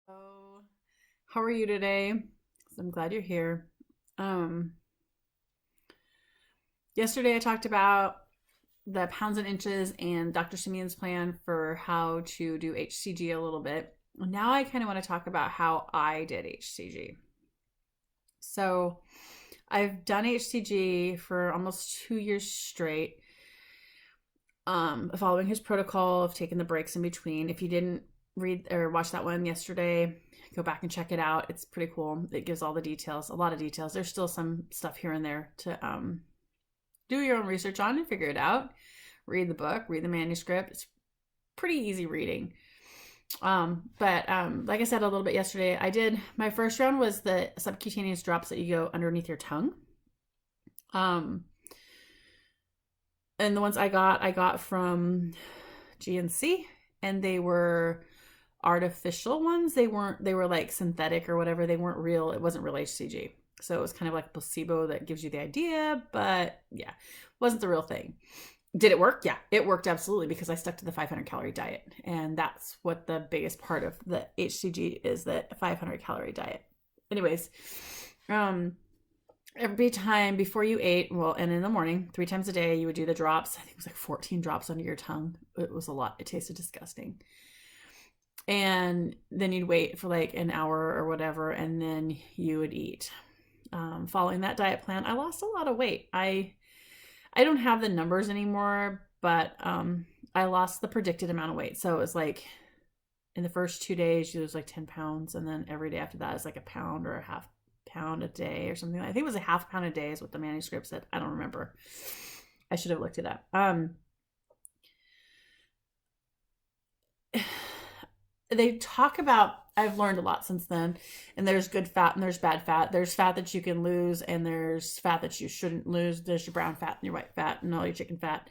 Hello. How are you today? I'm glad you're here. Um, Yesterday I talked about the pounds and inches and Dr. Simeon's plan for how to do HCG a little bit. Now I kind of want to talk about how I did HCG. So I've done HCG for almost 2 years straight, following his protocol of taking the breaks in between. If you didn't read or watch that one yesterday, go back and check it out. It's pretty cool. It gives all the details, a lot of details. There's still some stuff here and there to do your own research on and figure it out. Read the book, read the manuscript. It's pretty easy reading. But like I said a little bit yesterday, I did my first round was the subcutaneous drops that you go underneath your tongue. And the ones I got from GNC, and they were artificial ones. They were like synthetic or whatever. They weren't real. It wasn't real HCG. So it was kind of like a placebo that gives you the idea, but yeah, wasn't the real thing. Did it work? Yeah, it worked absolutely because I stuck to the 500 calorie diet. And that's what the biggest part of the HCG is, the 500 calorie diet. Anyways, every time before you ate, well, and in the morning, 3 times a day, you would do the drops. I think it was like 14 drops under your tongue. It was a lot. It tasted disgusting. And then you'd wait for like an hour or whatever, and then you would eat. Following that diet plan, I lost a lot of weight. I don't have the numbers anymore, but I lost the predicted amount of weight. So it was like in the first 2 days, you lose like 10 pounds, and then every day after that is like a pound or a half pound a day or something. I think it was a half pound a day is what the manuscript said. I don't remember. I should have looked it up. They talk about, I've learned a lot since then, and there's good fat and there's bad fat. There's fat that you can lose, and there's fat that you shouldn't lose. There's your brown fat and your white fat and all your chicken fat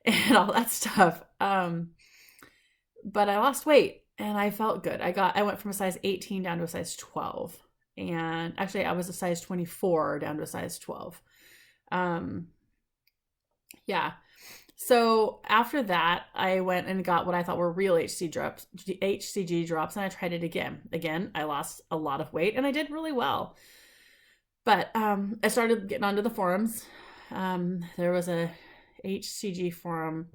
and all that stuff. But I lost weight and I felt good. I went from a size 18 down to a size 12. And actually I was a size 24 down to a size 12. Yeah. So after that, I went and got what I thought were real HCG drops, and I tried it again. Again, I lost a lot of weight, and I did really well. But I started getting onto the forums. There was a HCG forum.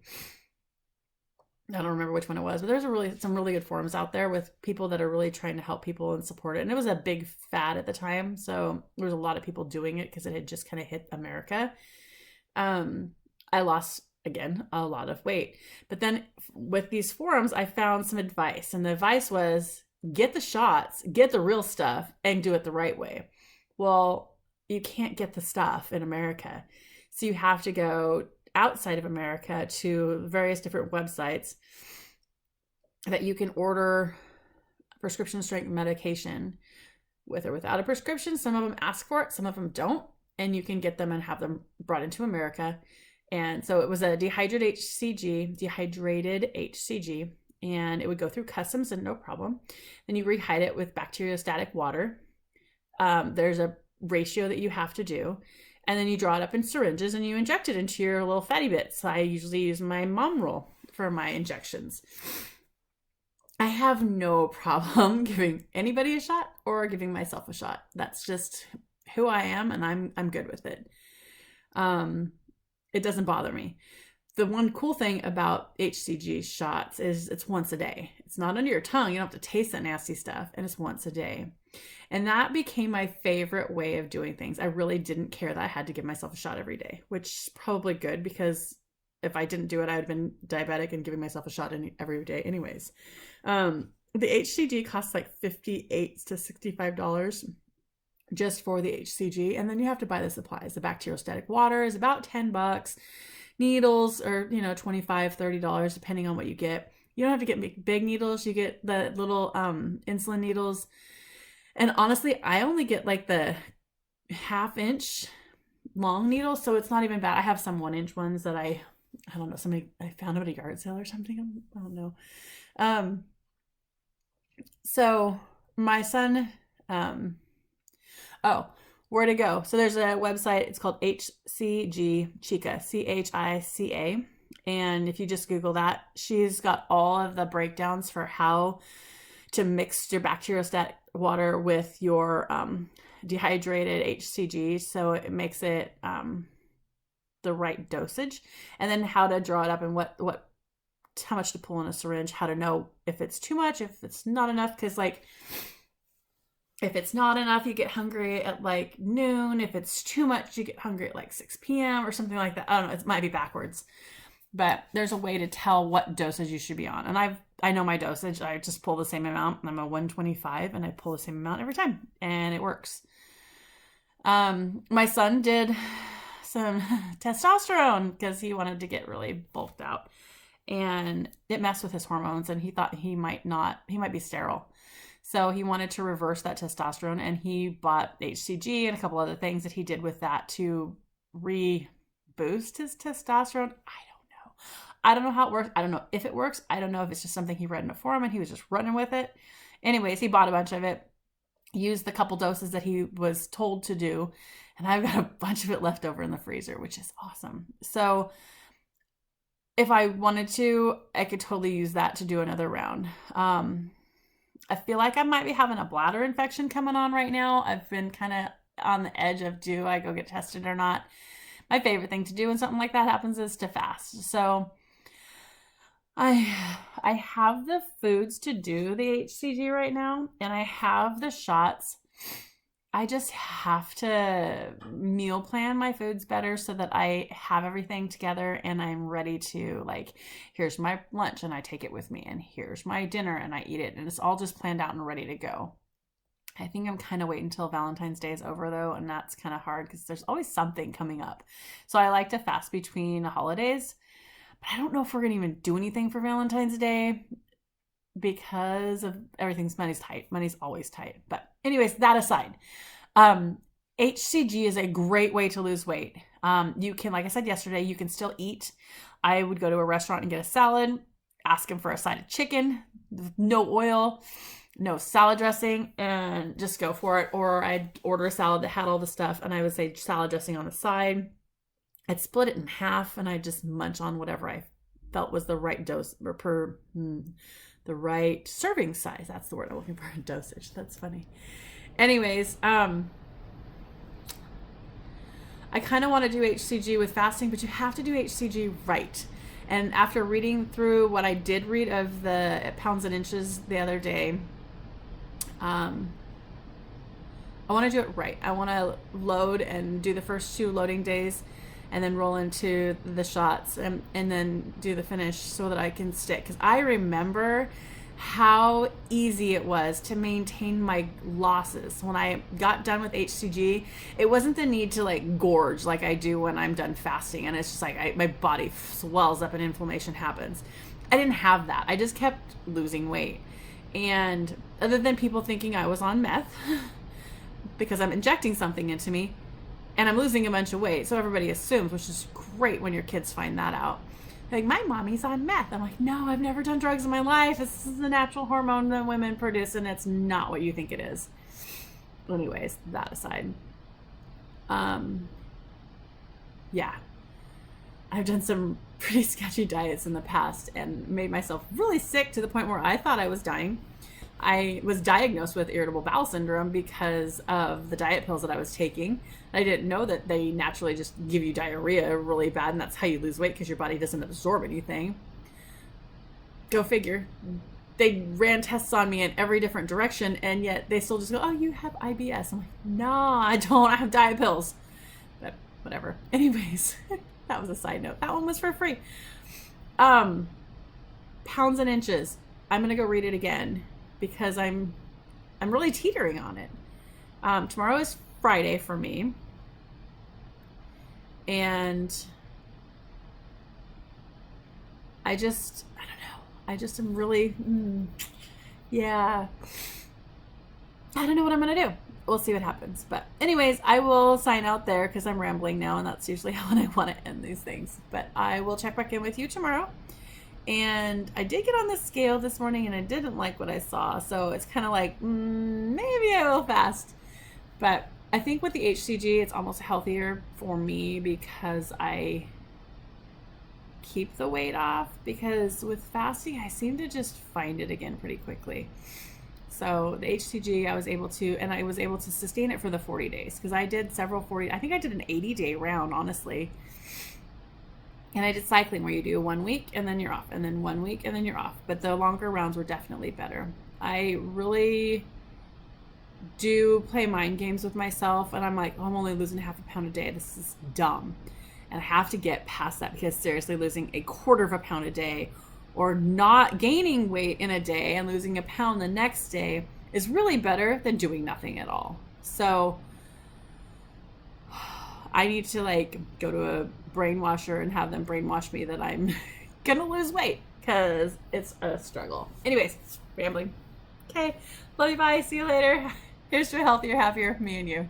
I don't remember which one it was, but there's some really good forums out there with people that are really trying to help people and support it. And it was a big fad at the time, so there was a lot of people doing it because it had just kind of hit America. I lost, again, a lot of weight. But then with these forums, I found some advice. And the advice was get the shots, get the real stuff, and do it the right way. Well, you can't get the stuff in America. So you have to go outside of America to various different websites that you can order prescription strength medication with or without a prescription. Some of them ask for it, some of them don't. And you can get them and have them brought into America. And so it was a dehydrated HCG, and it would go through customs and no problem. Then you rehydrate it with bacteriostatic water. There's a ratio that you have to do. And then you draw it up in syringes and you inject it into your little fatty bits. I usually use my mom roll for my injections. I have no problem giving anybody a shot or giving myself a shot. That's just who I am, and I'm good with it. It doesn't bother me. The one cool thing about HCG shots is it's once a day. It's not under your tongue. You don't have to taste that nasty stuff, and it's once a day. And that became my favorite way of doing things. I really didn't care that I had to give myself a shot every day, which is probably good because if I didn't do it, I would have been diabetic and giving myself a shot every day anyways. The HCG costs like $58 to $65 just for the HCG. And then you have to buy the supplies. The bacteriostatic water is about $10. Needles are, $25, $30, depending on what you get. You don't have to get big needles. You get the little insulin needles. And honestly, I only get like the half-inch long needles, so it's not even bad. I have some 1-inch ones that I don't know, I found them at a yard sale or something. I don't know. So my son, where to go? So there's a website. It's called HCG Chica, CHICA. And if you just Google that, she's got all of the breakdowns for how to mix your bacteriostatic water with your dehydrated HCG, so it makes it the right dosage, and then how to draw it up and how much to pull in a syringe, how to know if it's too much, if it's not enough, because like if it's not enough, you get hungry at like noon. If it's too much, you get hungry at like 6 p.m. or something like that. I don't know. It might be backwards, but there's a way to tell what dosage you should be on. And I know my dosage. I just pull the same amount. I'm a 125 and I pull the same amount every time and it works. My son did some testosterone because he wanted to get really bulked out, and it messed with his hormones, and he thought he might be sterile. So he wanted to reverse that testosterone, and he bought HCG and a couple other things that he did with that to reboost his testosterone. I don't know how it works. I don't know if it works. I don't know if it's just something he read in a forum and he was just running with it. Anyways, he bought a bunch of it, used the couple doses that he was told to do, and I've got a bunch of it left over in the freezer, which is awesome. So if I wanted to, I could totally use that to do another round. I feel like I might be having a bladder infection coming on right now. I've been kind of on the edge of, do I go get tested or not? My favorite thing to do when something like that happens is to fast. So I have the foods to do the HCG right now, and I have the shots. I just have to meal plan my foods better so that I have everything together and I'm ready to, like, here's my lunch and I take it with me, and here's my dinner and I eat it, and it's all just planned out and ready to go. I think I'm kind of waiting until Valentine's Day is over though, and that's kind of hard because there's always something coming up. So I like to fast between the holidays, but I don't know if we're going to even do anything for Valentine's Day because of money's tight. Money's always tight. But anyways, that aside, HCG is a great way to lose weight. You can, like I said yesterday, you can still eat. I would go to a restaurant and get a salad, ask them for a side of chicken, no oil, no salad dressing, and just go for it. Or I'd order a salad that had all the stuff, and I would say salad dressing on the side. I'd split it in half, and I'd just munch on whatever I felt was the right dose or the right serving size. That's the word I'm looking for. Dosage. That's funny. Anyways, I kind of want to do HCG with fasting, but you have to do HCG right. And after reading through what I did read of the pounds and inches the other day, I want to do it right. I want to load and do the first 2 loading days and then roll into the shots and then do the finish so that I can stick. Because I remember how easy it was to maintain my losses. When I got done with HCG, it wasn't the need to like gorge like I do when I'm done fasting. And it's just like my body swells up and inflammation happens. I didn't have that. I just kept losing weight. And other than people thinking I was on meth because I'm injecting something into me and I'm losing a bunch of weight, so everybody assumes, which is great when your kids find that out. Like, my mommy's on meth. I'm like, no, I've never done drugs in my life. This is the natural hormone that women produce, and it's not what you think it is. Anyways, that aside. Yeah. I've done some pretty sketchy diets in the past and made myself really sick to the point where I thought I was dying. I was diagnosed with irritable bowel syndrome because of the diet pills that I was taking. I didn't know that they naturally just give you diarrhea really bad, and that's how you lose weight because your body doesn't absorb anything. Go figure. They ran tests on me in every different direction, and yet they still just go, oh, you have IBS. I'm like, no, I don't. I have diet pills. But whatever. Anyways, that was a side note. That one was for free. Pounds and inches. I'm going to go read it again, because I'm really teetering on it. Tomorrow is Friday for me. And I don't know. I just am really, yeah. I don't know what I'm going to do. We'll see what happens. But anyways, I will sign out there because I'm rambling now, and that's usually how I want to end these things. But I will check back in with you tomorrow. And I did get on the scale this morning and I didn't like what I saw. So it's kind of like, maybe I will fast. But I think with the HCG, it's almost healthier for me because I keep the weight off. Because with fasting, I seem to just find it again pretty quickly. So the HCG, I was able to sustain it for the 40 days because I did several 40, I think I did an 80-day round, honestly. And I did cycling where you do 1 week and then you're off, and then 1 week and then you're off. But the longer rounds were definitely better. I really do play mind games with myself, and I'm like, oh, I'm only losing half a pound a day. This is dumb. And I have to get past that, because seriously, losing a quarter of a pound a day or not gaining weight in a day and losing a pound the next day is really better than doing nothing at all. So I need to like go to a brainwasher and have them brainwash me that I'm gonna lose weight, because it's a struggle. Anyways, rambling. Okay, love you, bye, see you later. Here's to a healthier, happier me and you.